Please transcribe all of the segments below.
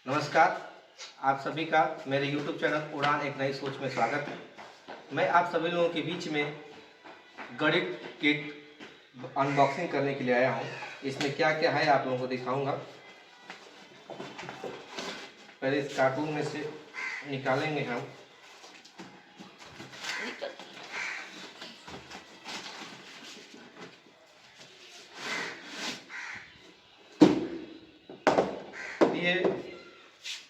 नमस्कार। आप सभी का मेरे YouTube चैनल उड़ान एक नई सोच में स्वागत है। मैं आप सभी लोगों के बीच में गणित किट अनबॉक्सिंग करने के लिए आया हूँ। इसमें क्या क्या है आप लोगों को दिखाऊंगा। पहले इस कार्टून में से निकालेंगे हम। ये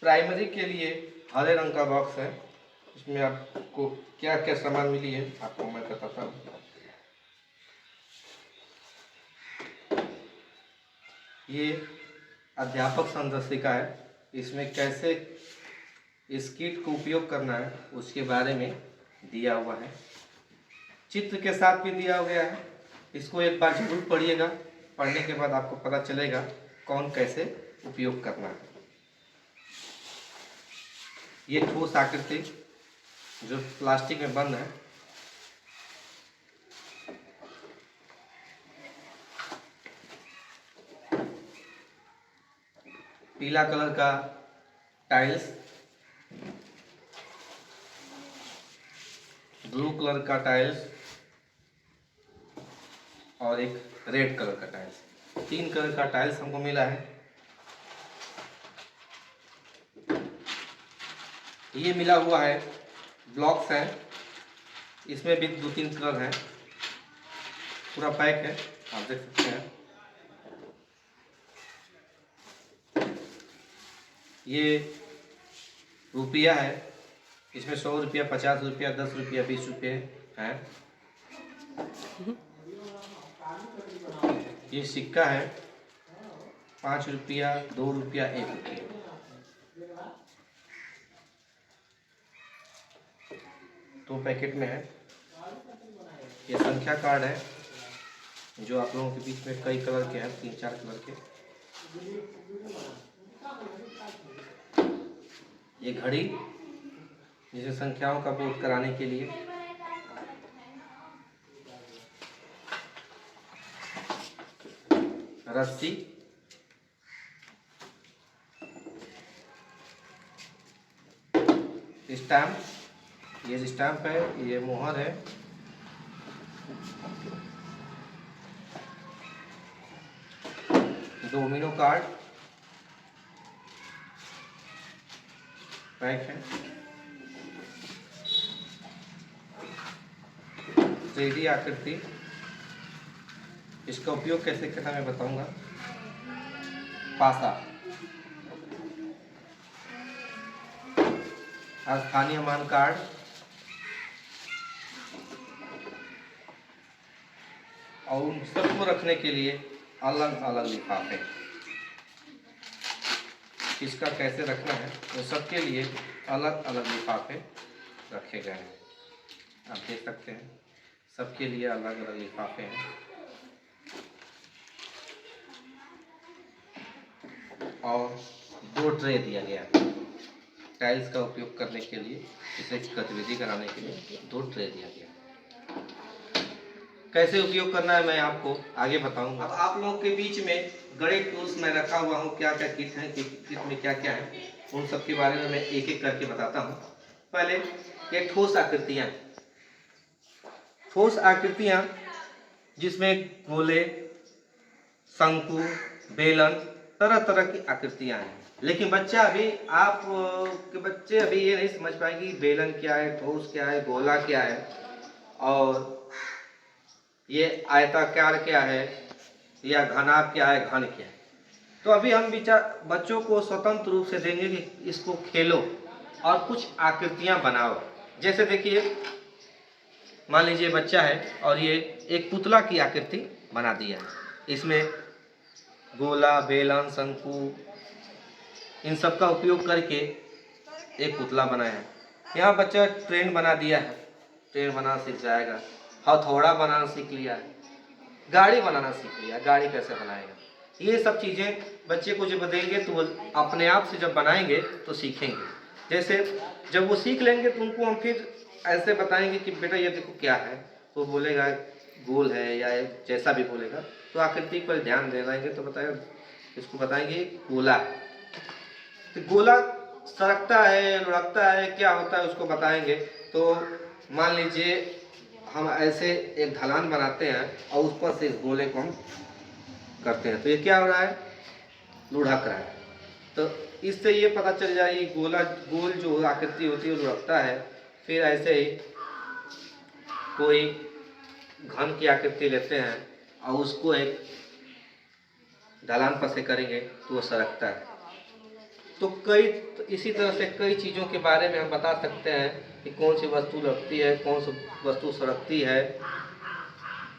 प्राइमरी के लिए हरे रंग का बॉक्स है। इसमें आपको क्या क्या सामान मिली है आपको मैं बताता हूँ। ये अध्यापक संदर्शिका है। इसमें कैसे इस किट को उपयोग करना है उसके बारे में दिया हुआ है। चित्र के साथ भी दिया गया है। इसको एक बार जरूर पढ़िएगा। पढ़ने के बाद आपको पता चलेगा कौन कैसे उपयोग करना है। ये ठोस आकृति जो प्लास्टिक में बंद है। पीला कलर का टाइल्स, ब्लू कलर का टाइल्स और एक रेड कलर का टाइल्स। 3 कलर का टाइल्स हमको मिला है। ये मिला हुआ है ब्लॉक्स है। इसमें भी 2-3 कलर हैं। पूरा पैक है, आप देख सकते हैं। ये रुपया है। इसमें 100 रुपया, 50 रुपया, 10 रुपया, 20 रुपये है। ये सिक्का है, 5 रुपया, 2 रुपया, 1 रुपया। दो पैकेट में है। ये संख्या कार्ड है जो आप लोगों के बीच में कई कलर के हैं, 3-4 कलर के। ये घड़ी जिसे संख्याओं का बोध कराने के लिए। रस्सी, स्टैम्प, ये स्टैम्प है, ये मोहर है। डोमिनो कार्ड पैक है। 3D आकृति, इसका उपयोग कैसे करना मैं बताऊंगा। पासा, स्थानीय मान कार्ड, और उन सबको रखने के लिए अलग अलग लिफाफे। किसका कैसे रखना है वो सबके लिए अलग अलग लिफाफे रखे गए हैं। आप देख सकते हैं सबके लिए अलग अलग लिफाफे हैं। और 2 ट्रे दिया गया है टाइल्स का उपयोग करने के लिए। इसे गतिविधि कराने के लिए 2 ट्रे दिया गया। कैसे उपयोग करना है मैं आपको आगे बताऊंगा। अब आप लोगों के बीच में गणित टूल्स में रखा हुआ हूँ। क्या क्या किट है, किट में क्या क्या है, उन सब के बारे में मैं एक एक करके बताता हूँ। पहले ये ठोस आकृतियाँ। ठोस आकृतियाँ जिसमें गोले, शंकु, बेलन, तरह तरह की आकृतियाँ हैं। लेकिन बच्चा अभी आप के बच्चे अभी ये नहीं समझ पाएंगे बेलन क्या है, ठोस क्या है, गोला क्या है और ये आयताकार क्या है या घनाभ क्या है, घन क्या है। तो अभी हम बच्चों को स्वतंत्र रूप से देंगे कि इसको खेलो और कुछ आकृतियां बनाओ। जैसे देखिए, मान लीजिए बच्चा है और ये एक पुतला की आकृति बना दिया है। इसमें गोला, बेलन, शंकु इन सब का उपयोग करके एक पुतला बनाया है। यहाँ बच्चा ट्रेन बना दिया है, ट्रेन बनाना सीख जाएगा। हथौड़ा बनाना सीख लिया है, गाड़ी बनाना सीख लिया, गाड़ी कैसे बनाएगा। ये सब चीज़ें बच्चे को जब देंगे तो वो अपने आप से जब बनाएंगे तो सीखेंगे। जैसे जब वो सीख लेंगे तो उनको हम फिर ऐसे बताएंगे कि बेटा ये देखो क्या है, तो बोलेगा गोल है या जैसा भी बोलेगा तो आकृति पर ध्यान दे देंगे तो बताएगा, इसको बताएंगे गोला है। तो गोला सरकता है, लुढ़कता है, क्या होता है उसको बताएंगे। तो मान लीजिए हम ऐसे एक ढलान बनाते हैं और उस पर से इस गोले को हम करते हैं, तो ये क्या हो रहा है, लुढ़क रहा है। तो इससे ये पता चल जाए गोला गोल जो आकृति होती है वो लुढ़कता है। फिर ऐसे ही कोई घन की आकृति लेते हैं और उसको एक ढलान पर से करेंगे तो वो सरकता है। तो इसी तरह से कई चीज़ों के बारे में हम बता सकते हैं कि कौन सी वस्तु लुढ़कती है, कौन सी वस्तु सरकती है।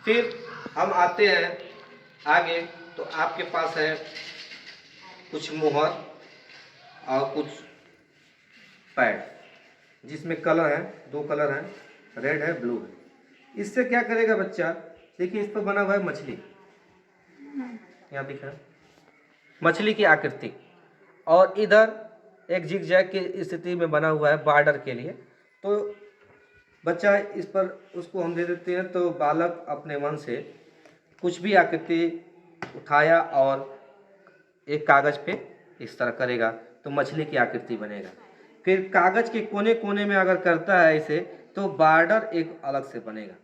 फिर हम आते हैं आगे, तो आपके पास है कुछ मोहर और कुछ पैड, जिसमें कलर है, 2 कलर हैं, रेड है, ब्लू है। इससे क्या करेगा बच्चा, देखिए इस पर बना हुआ है मछली, यहाँ दिख रहा है मछली की आकृति, और इधर एक जिगजैग की स्थिति में बना हुआ है बॉर्डर के लिए। तो बच्चा इस पर उसको हम दे देते हैं, तो बालक अपने मन से कुछ भी आकृति उठाया और एक कागज़ पे इस तरह करेगा तो मछली की आकृति बनेगा। फिर कागज़ के कोने कोने में अगर करता है इसे तो बॉर्डर एक अलग से बनेगा।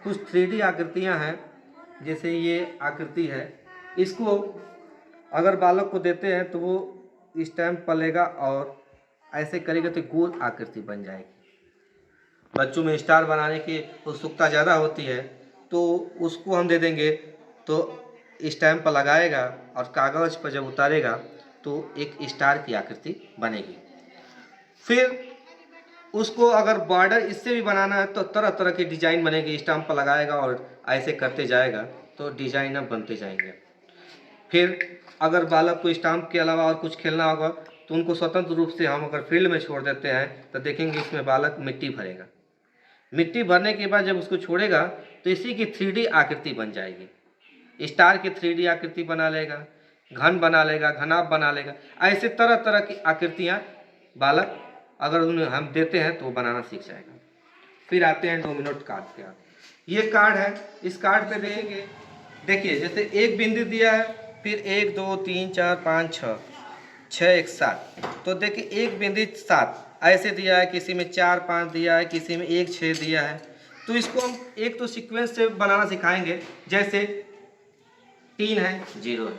कुछ 3D आकृतियां हैं, जैसे ये आकृति है, इसको अगर बालक को देते हैं तो वो इस टाइम पलेगा और ऐसे करेगा तो गोल आकृति बन जाएगी। बच्चों में स्टार बनाने की उत्सुकता ज़्यादा होती है, तो उसको हम दे देंगे तो स्टैम्प पर लगाएगा और कागज़ पर जब उतारेगा तो एक स्टार की आकृति बनेगी। फिर उसको अगर बॉर्डर इससे भी बनाना है तो तरह तरह की डिज़ाइन बनेगी, स्टैम्प पर लगाएगा और ऐसे करते जाएगा तो डिज़ाइन अब बनते जाएंगे। फिर अगर बालक को स्टैम्प के अलावा और कुछ खेलना होगा तो उनको स्वतंत्र रूप से हम अगर फील्ड में छोड़ देते हैं तो देखेंगे इसमें बालक मिट्टी भरेगा। मिट्टी भरने के बाद जब उसको छोड़ेगा तो इसी की 3D आकृति बन जाएगी। स्टार की 3D आकृति बना लेगा, घन बना लेगा, घनाभ बना लेगा, ऐसे तरह तरह की आकृतियाँ बालक अगर उन्हें हम देते हैं तो वो बनाना सीख जाएगा। फिर आते हैं डोमिनो कार्ड पे। ये कार्ड है, इस कार्ड पे देखेंगे, देखिए जैसे एक बिंदु दिया है, फिर 1 2 3 4 5 6 6 1 7, तो देखिए एक बिंदु 7 ऐसे दिया है, किसी में 4 5 दिया है, किसी में 1 6 दिया है। तो इसको हम एक तो सीक्वेंस से बनाना सिखाएंगे, जैसे 3 है 0 है,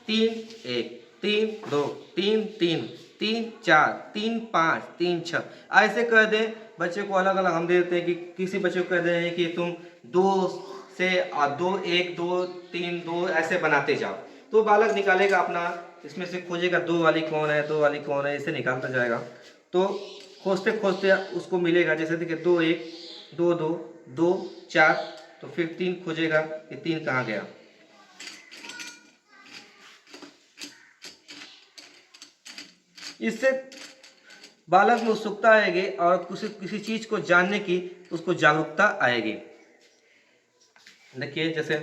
3 1 3 2 3 3 3 4 3 5 3 6 ऐसे कर दें। बच्चे को अलग अलग हम दे देते हैं कि किसी बच्चे को कह दें कि तुम 2 से 2 1 2 3 2 ऐसे बनाते जाओ, तो बालक निकालेगा अपना, इसमें से खोजेगा 2 वाली कौन है, 2 वाली कौन है, इसे निकालता जाएगा। तो खोजते खोजते उसको मिलेगा, जैसे देखिए 2 1 2 2 2 4, तो फिर 3 खोजेगा कि 3 कहाँ गया। इससे बालक में उत्सुकता आएगी और किसी चीज को जानने की उसको जागरूकता आएगी। देखिए जैसे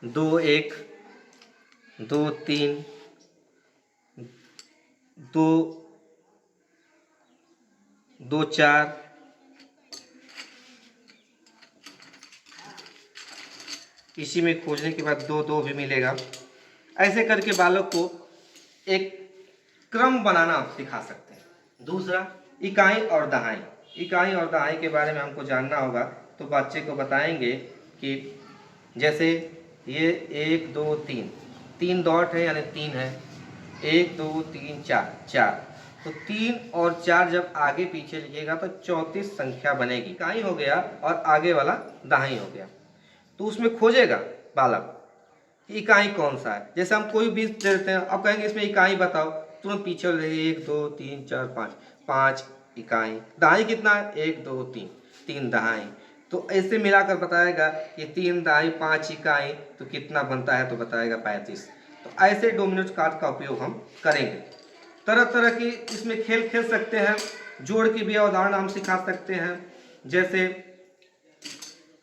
2 1 2 3 2 2 4 इसी में खोजने के बाद 2 2 भी मिलेगा। ऐसे करके बालक को एक क्रम बनाना आप सिखा सकते हैं। दूसरा इकाई और दहाई। इकाई और दहाई के बारे में हमको जानना होगा, तो बच्चे को बताएंगे कि जैसे ये 1 2 3 3 डॉट है यानी 3 है, 1 2 3 4 4, तो 3 और 4 जब आगे पीछे लिखिएगा तो 34 संख्या बनेगी। इकाई हो गया और आगे वाला दहाई हो गया, तो उसमें खोजेगा बालक इकाई कौन सा है। जैसे हम कोई बीज दे देते हैं, अब कहेंगे इसमें इकाई बताओ, तुरंत पीछे 1 2 3 4 5 5 इकाई। दहाई कितना है, 1 2 3 3 दहाई। तो ऐसे मिलाकर बताएगा कि 3 दहाई 5 इकाई तो कितना बनता है, तो बताएगा 35। तो ऐसे डोमिनोज कार्ड का उपयोग हम करेंगे। तरह तरह की इसमें खेल खेल सकते हैं, जोड़ की भी अवधारणा हम सिखा सकते हैं। जैसे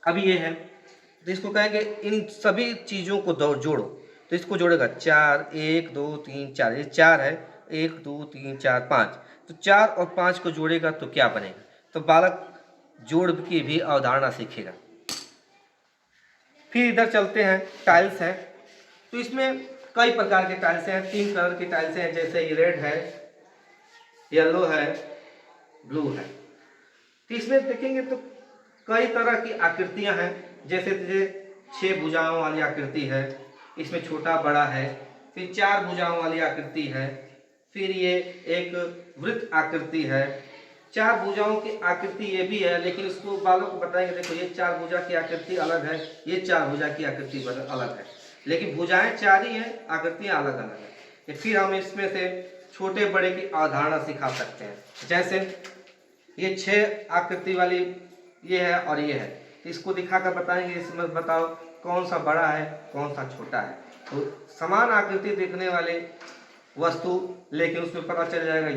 अभी ये है, तो इसको कहेंगे इन सभी चीज़ों को जोड़ो, तो इसको जोड़ेगा 4 1 2 3 4, ये 4 है, 1 2 3 4 5, तो 4 और 5 को जोड़ेगा तो क्या बनेगा, तो बालक जोड़ की भी अवधारणा सीखेगा। फिर इधर चलते हैं, टाइल्स है, तो इसमें कई प्रकार के टाइल्स हैं, 3 कलर की टाइल्स हैं, जैसे ये रेड है, येलो है, ब्लू है। तो इसमें देखेंगे तो कई तरह की आकृतियां हैं, जैसे 6 भुजाओं वाली आकृति है, इसमें छोटा बड़ा है, फिर 4 भुजाओं वाली आकृति है, फिर ये एक वृत्त आकृति है। 4 भुजाओं की आकृति ये भी है, लेकिन इसको बालों को बताएंगे। देखो ये 4 भुजा की आकृति अलग है, ये 4 भुजा की आकृति अलग है, लेकिन भुजाएं 4 ही हैं, आकृतियां अलग अलग है। फिर हम इसमें से छोटे बड़े की अवधारणा सिखा सकते हैं। जैसे ये 6 आकृति वाली ये है और ये है, इसको दिखाकर बताएंगे, इसमें बताओ कौन सा बड़ा है कौन सा छोटा है। तो समान आकृति दिखने वाले वस्तु, लेकिन उसमें पता चल जाएगा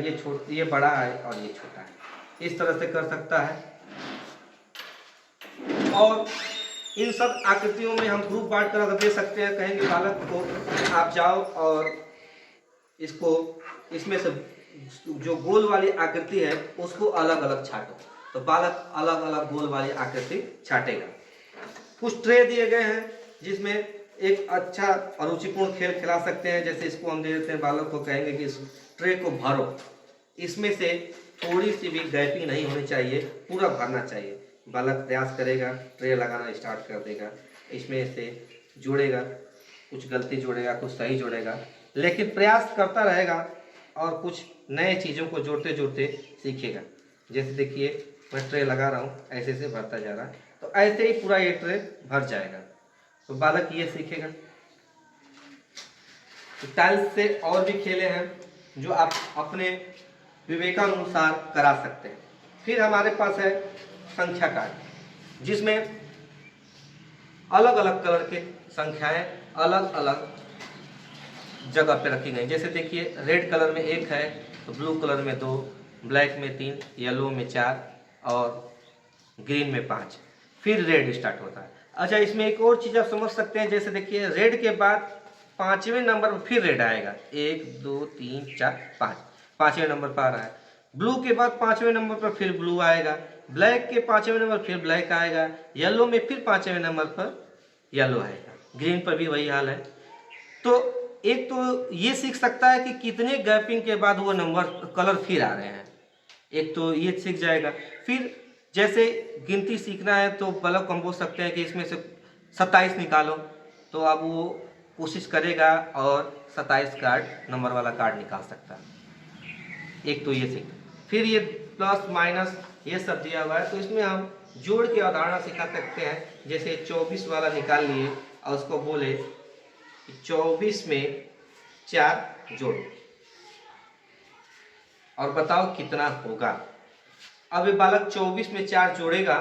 ये बड़ा है और ये छोटा है। इस तरह से कर सकता है। और इन सब आकृतियों में हम ग्रुप बांट कर दे सकते हैं। कहेंगे बालक को आप जाओ और इसको इसमें से जो गोल वाली आकृति है उसको अलग अलग छाटो, तो बालक अलग अलग गोल वाली आकृति छाटेगा। कुछ ट्रे दिए गए हैं जिसमें एक अच्छा अरुचिपूर्ण खेल खिला सकते हैं। जैसे इसको हम दे देते हैं, बालक को कहेंगे कि इस ट्रे को भरो, इसमें से थोड़ी सी भी गैपिंग नहीं होनी चाहिए, पूरा भरना चाहिए। बालक प्रयास करेगा, ट्रे लगाना स्टार्ट कर देगा, इसमें से जोड़ेगा, कुछ गलती जोड़ेगा कुछ सही जोड़ेगा, लेकिन प्रयास करता रहेगा और कुछ नए चीज़ों को जोड़ते जोड़ते सीखेगा। जैसे देखिए मैं ट्रे लगा रहा हूँ, ऐसे से भरता जा रहा है, तो ऐसे ही पूरा ये ट्रे भर जाएगा, तो बालक ये सीखेगा। तो टाइल्स से और भी खेले हैं जो आप अपने विवेकानुसार करा सकते हैं। फिर हमारे पास है संख्या कार्ड, जिसमें अलग अलग कलर के संख्याएं अलग अलग जगह पे रखी गई। जैसे देखिए रेड कलर में 1 है, तो ब्लू कलर में 2, ब्लैक में 3, येलो में 4 और ग्रीन में 5। फिर रेड स्टार्ट होता है। अच्छा, इसमें एक और चीज़ आप समझ सकते हैं। जैसे देखिए रेड के बाद 5वें नंबर पर फिर रेड आएगा, 1 2 3 4 5, 5वें नंबर पर आ रहा है। ब्लू के बाद 5वें नंबर पर फिर ब्लू आएगा, ब्लैक के 5वें नंबर फिर ब्लैक आएगा, येलो में फिर 5वें नंबर पर येलो आएगा, ग्रीन पर भी वही हाल है। तो एक तो ये सीख सकता है कि कितने गैपिंग के बाद वो नंबर कलर फिर आ रहे हैं, एक तो ये सीख जाएगा। फिर जैसे गिनती सीखना है तो बालक को हम बोल सकते हैं कि इसमें से 27 निकालो, तो अब वो कोशिश करेगा और 27 कार्ड नंबर वाला कार्ड निकाल सकता है। एक तो ये सीख। फिर ये प्लस माइनस ये सब दिया हुआ है, तो इसमें हम जोड़ की अवधारणा सिखा सकते हैं। जैसे 24 वाला निकाल लिए और उसको बोले 24 में 4 जोड़ो और बताओ कितना होगा। अब ये बालक 24 में 4 जोड़ेगा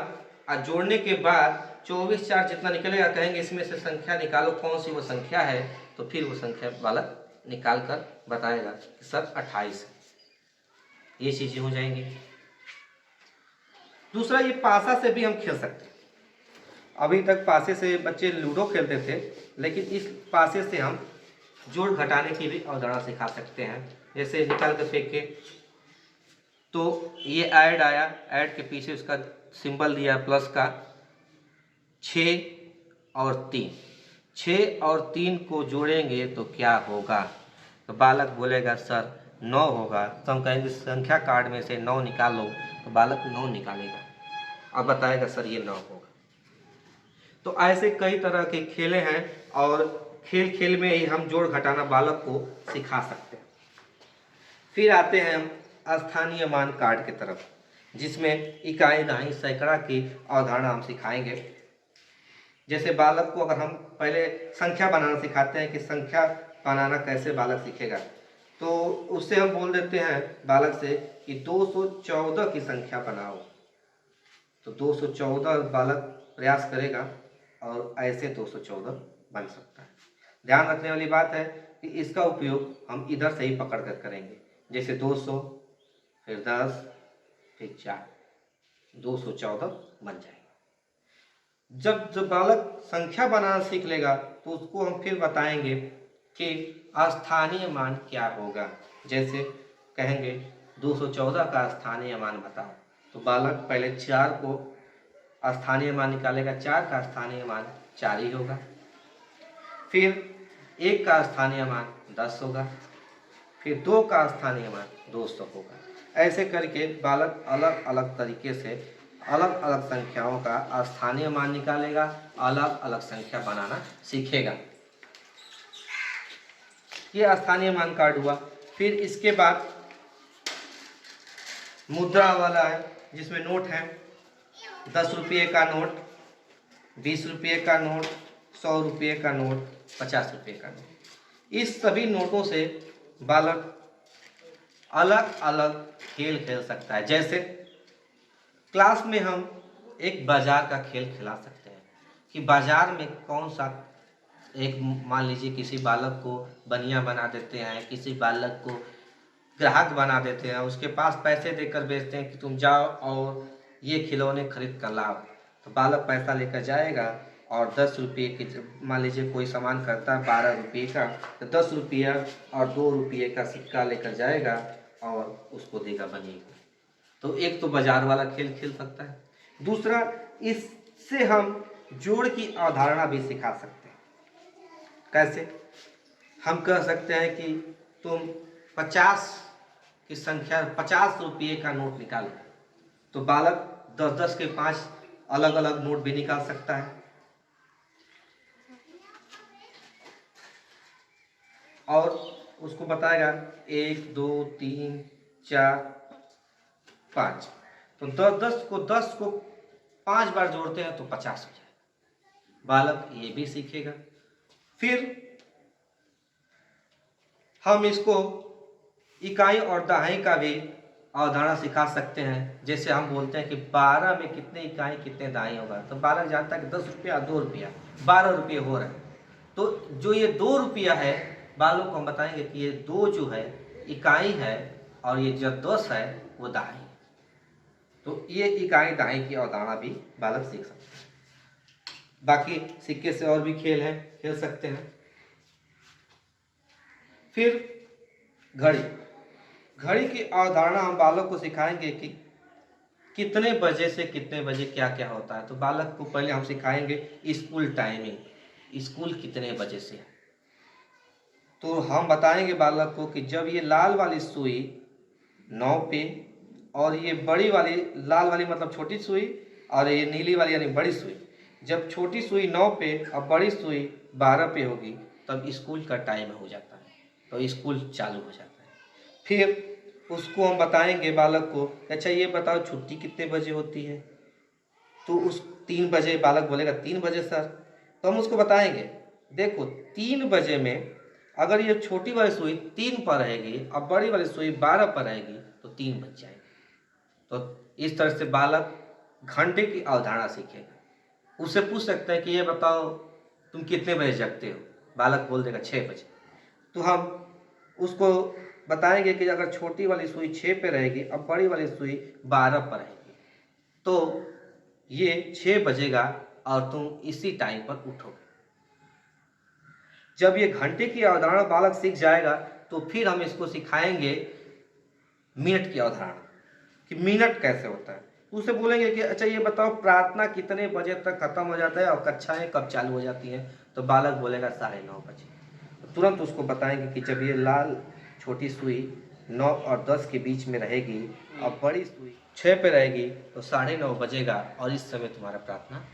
और जोड़ने के बाद 24 4 जितना निकलेगा, कहेंगे इसमें से संख्या निकालो कौन सी वो संख्या है, तो फिर वो संख्या बालक निकाल कर बताएगा कि सर 28 है। ये चीज़ें हो जाएंगी। दूसरा, ये पासा से भी हम खेल सकते हैं। अभी तक पासे से बच्चे लूडो खेलते थे, लेकिन इस पासे से हम जोड़ घटाने की भी अवधारणा सिखा सकते हैं। जैसे निकाल कर फेंके तो ये ऐड आया, ऐड के पीछे उसका सिंबल दिया प्लस का, 6 और 3, 6 और 3 को जोड़ेंगे तो क्या होगा, तो बालक बोलेगा सर 9 होगा। तो हम कहेंगे संख्या कार्ड में से 9 निकालो, तो बालक 9 निकालेगा और बताएगा सर ये 9 होगा। तो ऐसे कई तरह के खेले हैं और खेल खेल में ही हम जोड़ घटाना बालक को सिखा सकते हैं। फिर आते हैं हम स्थानीय मान कार्ड की तरफ, जिसमें इकाई दहाई सैकड़ा की अवधारणा हम सिखाएंगे। जैसे बालक को अगर हम पहले संख्या बनाना सिखाते हैं कि संख्या बनाना कैसे बालक सीखेगा, तो उससे हम बोल देते हैं बालक से कि 214 की संख्या बनाओ, तो 214 बालक प्रयास करेगा और ऐसे 214 बन सकता है। ध्यान रखने वाली बात है कि इसका उपयोग हम इधर से ही पकड़ कर करेंगे। जैसे 200 फिर 10 फिर 4, 214 बन जाएगा। जब बालक संख्या बनाना सीख लेगा तो उसको हम फिर बताएंगे कि स्थानीय मान क्या होगा। जैसे कहेंगे 214 का स्थानीय मान बताओ, तो बालक पहले 4 को स्थानीय मान निकालेगा, 4 का स्थानीय मान 4 ही होगा। फिर 1 का स्थानीय मान 10 होगा, फिर 2 का स्थानीय मान 200 होगा। ऐसे करके बालक अलग अलग तरीके से अलग अलग संख्याओं का स्थानीय मान निकालेगा, अलग अलग संख्या बनाना सीखेगा। ये स्थानीय मान कार्ड हुआ। फिर इसके बाद मुद्रा वाला है, जिसमें नोट है 10 रुपये का नोट, 20 रुपये का नोट, 100 रुपये का नोट, 50 रुपये का नोट। इस सभी नोटों से बालक अलग अलग खेल खेल सकता है। जैसे क्लास में हम एक बाजार का खेल खिला सकते हैं कि बाजार में कौन सा, एक मान लीजिए किसी बालक को बनिया बना देते हैं, किसी बालक को ग्राहक बना देते हैं, उसके पास पैसे देकर बेचते हैं कि तुम जाओ और ये खिलौने खरीद कर लाओ। तो बालक पैसा लेकर जाएगा और 10 रुपये की, मान लीजिए कोई सामान करता है 12 रुपये का, तो 10 रुपया और 2 रुपये का सिक्का लेकर जाएगा और उसको देगा बनिए को। तो एक तो बाजार वाला खेल खेल सकता है। दूसरा, इससे हम जोड़ की अवधारणा भी सिखा सकते हैं। कैसे? हम कह सकते हैं कि तुम 50 की संख्या 50 रुपये का नोट निकालो, तो बालक 10-10 के 5 अलग अलग नोट भी निकाल सकता है और उसको बताएगा 1 2 3 4 5। तो 10 को 5 बार जोड़ते हैं तो 50 हो जाए। बालक ये भी सीखेगा। फिर हम इसको इकाई और दहाई का भी अवधारणा सिखा सकते हैं। जैसे हम बोलते हैं कि 12 में कितने इकाई कितने दहाई होगा, तो बालक जानता है कि 10 रुपया 2 रुपया 12 रुपये हो रहा है। तो जो ये 2 रुपया है, बालक को हम बताएंगे कि ये 2 जो है इकाई है और ये जो 10 है वो दहाई। तो ये इकाई दहाई की अवधारणा भी बालक सीख सकते हैं। बाकी सिक्के से और भी खेल हैं, खेल सकते हैं। फिर घड़ी की अवधारणा हम बालक को सिखाएंगे कि कितने बजे से कितने बजे क्या क्या होता है। तो बालक को पहले हम सिखाएंगे स्कूल टाइमिंग, स्कूल कितने बजे से है। तो हम बताएंगे बालक को कि जब ये लाल वाली सुई 9 पे और ये बड़ी वाली, लाल वाली मतलब छोटी सुई और ये नीली वाली यानी बड़ी सुई, जब छोटी सुई 9 पे और बड़ी सुई 12 पे होगी तब स्कूल का टाइम हो जाता है, तो स्कूल चालू हो जाता है। फिर उसको हम बताएंगे बालक को, अच्छा ये बताओ छुट्टी कितने बजे होती है। तो उस 3 बजे बालक बोलेगा 3 बजे सर। तो हम उसको बताएंगे देखो 3 बजे में अगर ये छोटी वाली सुई 3 पर रहेगी और बड़ी वाली सुई 12 पर रहेगी तो 3 बज जाएंगे। तो इस तरह से बालक घंटे की अवधारणा सीखेगा। उससे पूछ सकते हैं कि ये बताओ तुम कितने बजे जगते हो, बालक बोल देगा 6 बजे। तो हम उसको बताएंगे कि अगर छोटी वाली सुई 6 पे रहेगी और बड़ी वाली सुई 12 पर रहेगी तो ये 6 बजेगा और तुम इसी टाइम पर उठोगे। जब ये घंटे की अवधारणा बालक सीख जाएगा तो फिर हम इसको सिखाएंगे मिनट की अवधारणा कि मिनट कैसे होता है। उसे बोलेंगे कि अच्छा ये बताओ प्रार्थना कितने बजे तक खत्म हो जाता है और कक्षाएं कब चालू हो जाती हैं। तो बालक बोलेगा 9:30 बजे। तो तुरंत उसको बताएंगे कि जब ये लाल छोटी सुई 9 और 10 के बीच में रहेगी और बड़ी सुई 6 पे रहेगी तो 9:30 बजेगा और इस समय तुम्हारा प्रार्थना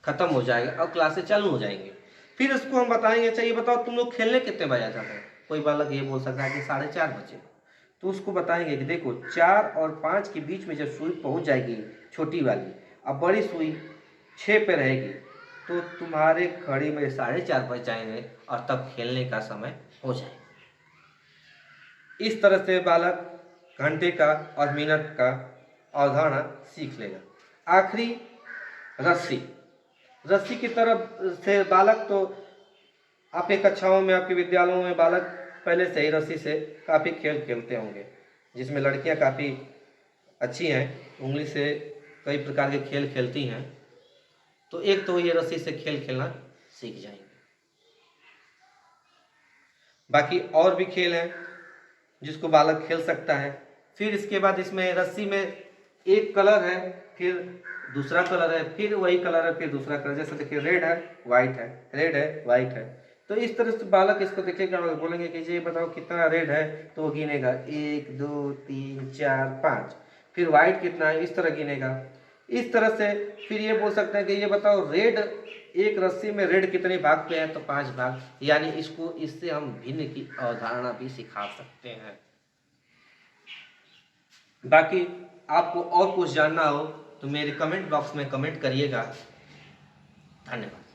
खत्म हो जाएगा और क्लासेस चालू हो जाएंगे। फिर उसको हम बताएंगे अच्छा ये बताओ तुम लोग खेलने कितने बजे जाते हैं। कोई बालक ये बोल सकता है कि 4:30 बजे। तो उसको बताएंगे कि देखो 4 और 5 के बीच में जब सुई पहुंच जाएगी छोटी वाली अब बड़ी सुई 6 पे रहेगी तो तुम्हारे घड़ी में 4:30 बज जाएंगे और तब खेलने का समय हो जाएगा। इस तरह से बालक घंटे का और मिनट का अवधारणा सीख लेगा। आखिरी रस्सी की तरफ से बालक तो आपके कक्षाओं में आपके विद्यालयों में बालक पहले से ही रस्सी से काफ़ी खेल खेलते होंगे, जिसमें लड़कियां काफ़ी अच्छी हैं, उंगली से कई प्रकार के खेल खेलती हैं। तो एक तो ये रस्सी से खेल खेलना सीख जाएंगे। बाकी और भी खेल हैं जिसको बालक खेल सकता है। फिर इसके बाद इसमें रस्सी में एक कलर है, फिर दूसरा कलर है, फिर वही कलर है, फिर दूसरा कलर। जैसे देखिए रेड है वाइट है, रेड है वाइट है। तो इस तरह से बालक इसको देखेगा और बोलेंगे कि ये बताओ कितना रेड है, तो वो गिनेगा 1 2 3 4 5। फिर वाइट कितना है, इस तरह गिनेगा। इस तरह से फिर ये बोल सकते हैं कि ये बताओ रेड, एक रस्सी में रेड कितने भाग पे है, तो 5 भाग। यानी इससे हम भिन्न की अवधारणा भी सिखा सकते हैं। बाकी आपको और कुछ जानना हो तो मेरे कमेंट बॉक्स में कमेंट करिएगा। धन्यवाद।